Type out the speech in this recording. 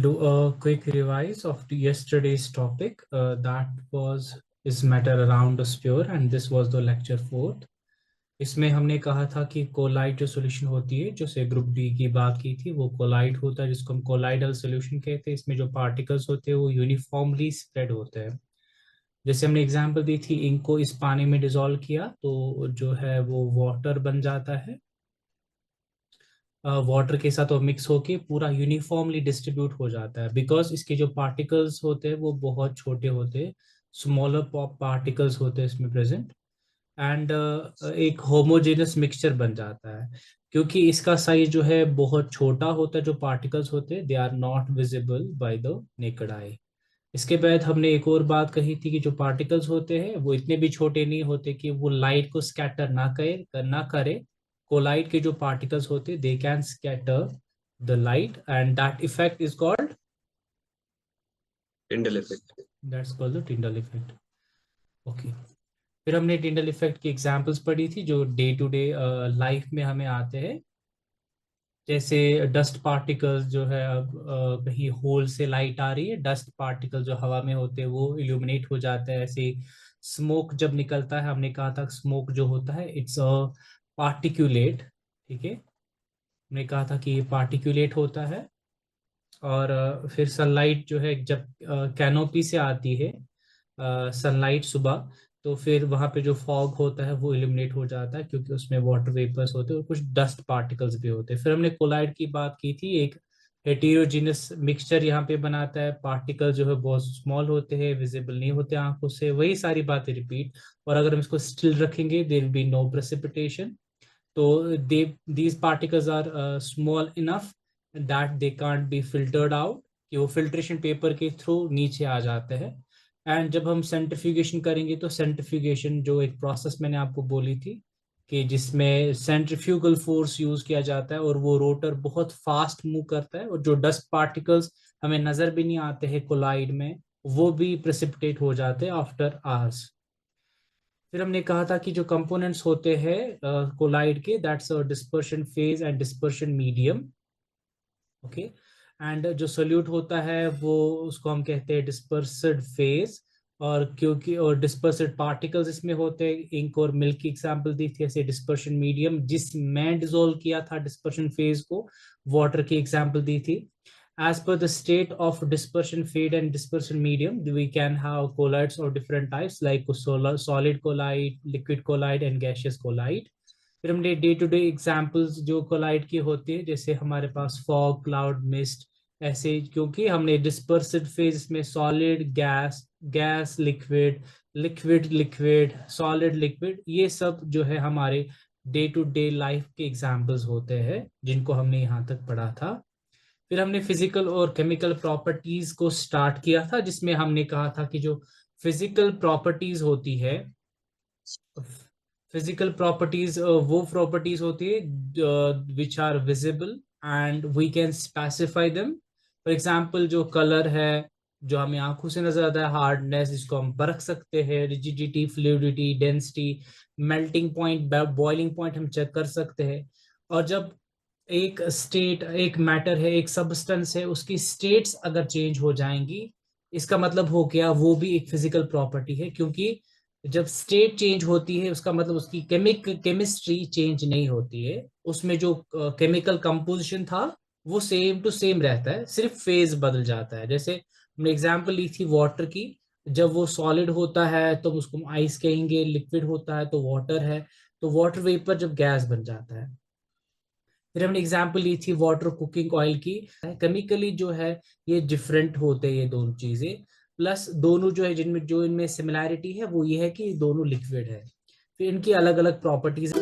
do a quick revise of yesterday's topic. That was is matter around a sphere, and this was the lecture 4th. इसमें हमने कहा था कि collide जो solution होती है, जो से ग्रुप डी की बात की थी, वो कोलाइड होता है जिसको हम कोलाइडल सॉल्यूशन कहते हैं। इसमें जो पार्टिकल्स होते हैं वो यूनिफॉर्मली स्प्रेड होते हैं। जैसे हमने एग्जांपल दी थी, इंक को इस पानी में डिसॉल्व किया तो जो है वो वाटर बन जाता है। वाटर के साथ वो मिक्स होके पूरा यूनिफॉर्मली डिस्ट्रीब्यूट हो जाता है, बिकॉज इसके जो पार्टिकल्स होते हैं वो बहुत छोटे होते हैं, स्मॉलर पार्टिकल्स होते हैं इसमें प्रेजेंट, एंड एक होमोजेनस मिक्सचर बन जाता है। क्योंकि इसका साइज जो है बहुत छोटा होता है, जो पार्टिकल्स होते हैं they are not visible by the naked eye. इसके बाद हमने एक और बात कही थी कि जो पार्टिकल्स होते हैं वो इतने भी छोटे नहीं होते कि वो लाइट को स्कैटर ना करे। कोलाइड के जो पार्टिकल्स होते they can scatter the light, and that effect is called Tyndall effect. That's called the Tyndall effect. Okay, फिर हमने टिंडल इफेक्ट की एग्जांपल्स पढ़ी थी जो डे टू डे लाइफ में हमें आते हैं। जैसे डस्ट पार्टिकल्स जो है, अब कहीं होल से लाइट आ रही है, डस्ट पार्टिकल जो हवा में होते हैं वो इल्यूमिनेट हो जाता है। ऐसे स्मोक जब निकलता है, हमने कहा था स्मोक जो होता है इट्स अ पार्टिकुलेट। ठीक है, हमने कहा था कि ये पार्टिकुलेट होता है। और फिर सनलाइट जो है जब कैनोपी से आती है सनलाइट सुबह, तो फिर वहां पे जो फॉग होता है वो इल्यूमिनेट हो जाता है, क्योंकि उसमें वाटर वेपर्स होते हैं और कुछ डस्ट पार्टिकल्स भी होते हैं। फिर हमने कोलाइड की बात की थी, एक हेटेरोजीनस मिक्सचर यहाँ पे बनाता है। पार्टिकल जो है बहुत स्मॉल होते हैं, विजिबल नहीं होते आंखों से, वही सारी बातें रिपीट। और अगर हम इसको स्टिल रखेंगे there will be no precipitation. तो these particles are small enough that they can't be filtered out, कि वो फिल्ट्रेशन पेपर के थ्रू नीचे आ जाते हैं। एंड जब हम सेंट्रीफ्यूगेशन करेंगे तो सेंट्रीफ्यूगेशन जो एक प्रोसेस मैंने आपको बोली थी कि जिसमें सेंट्रीफ्यूगल फोर्स यूज किया जाता है और वो रोटर बहुत फास्ट मूव करता है, और जो डस्ट पार्टिकल्स हमें नजर भी नहीं आते हैं कोलाइड में, वो भी प्रेसिपिटेट हो जाते हैं आफ्टर आवर्स। फिर हमने कहा था कि जो कंपोनेंट्स होते हैं कोलाइड के, that's dispersion phase and dispersion medium. Okay, and जो सोल्यूट होता है वो उसको हम कहते हैं डिस्पर्सिड फेज। और क्योंकि और डिस्पर्सिड पार्टिकल्स इसमें होते हैं, इंक और मिल्क की एग्जांपल दी थी। ऐसे डिस्पर्शन मीडियम जिसमें डिसोल्व किया था डिस्पर्शन फेज को, वाटर की एग्जांपल दी थी। As per the state of dispersion fade and dispersion medium, we can have colloids of different types like solid colloid, liquid colloid and gaseous colloid. फिर हमने day to day examples जो collide की होती है, जैसे हमारे पास fog, cloud, mist, ऐसे। क्योंकि हमने डिस्पर्सिव फेज में solid, gas, gas, liquid, liquid, liquid, solid, liquid, ये सब जो है हमारे डे टू डे लाइफ के एग्जाम्पल्स होते हैं जिनको हमने यहाँ तक पढ़ा था। फिर हमने फिजिकल और केमिकल प्रॉपर्टीज को स्टार्ट किया था, जिसमें हमने कहा था कि जो फिजिकल प्रॉपर्टीज होती है, फिजिकल प्रॉपर्टीज वो प्रॉपर्टीज होती है which are visible and we can specify them. For example जो कलर है जो हमें आंखों से नजर आता है, हार्डनेस जिसको हम परख सकते हैं, rigidity, fluidity, density, melting point, boiling point हम चेक कर सकते हैं। और जब एक स्टेट, एक मैटर है, एक सब्सटेंस है, उसकी स्टेट्स अगर चेंज हो जाएंगी, इसका मतलब हो गया वो भी एक फिजिकल प्रॉपर्टी है। क्योंकि जब स्टेट चेंज होती है उसका मतलब उसकी केमिस्ट्री चेंज नहीं होती है, उसमें जो केमिकल कंपोजिशन था वो सेम टू सेम रहता है, सिर्फ फेज बदल जाता है। जैसे हमने एग्जांपल ली थी वाटर की, जब वो सॉलिड होता है तो उसको हम आइस कहेंगे, लिक्विड होता है तो वाटर है, तो वाटर वेपर जब गैस बन जाता है। फिर हमने एग्जांपल ली थी वाटर कुकिंग ऑयल की। केमिकली जो है ये डिफरेंट होते हैं ये दोनों चीजें, प्लस दोनों जो है जिनमें जो इनमें सिमिलैरिटी है वो ये है कि दोनों लिक्विड है। फिर इनकी अलग अलग प्रॉपर्टीज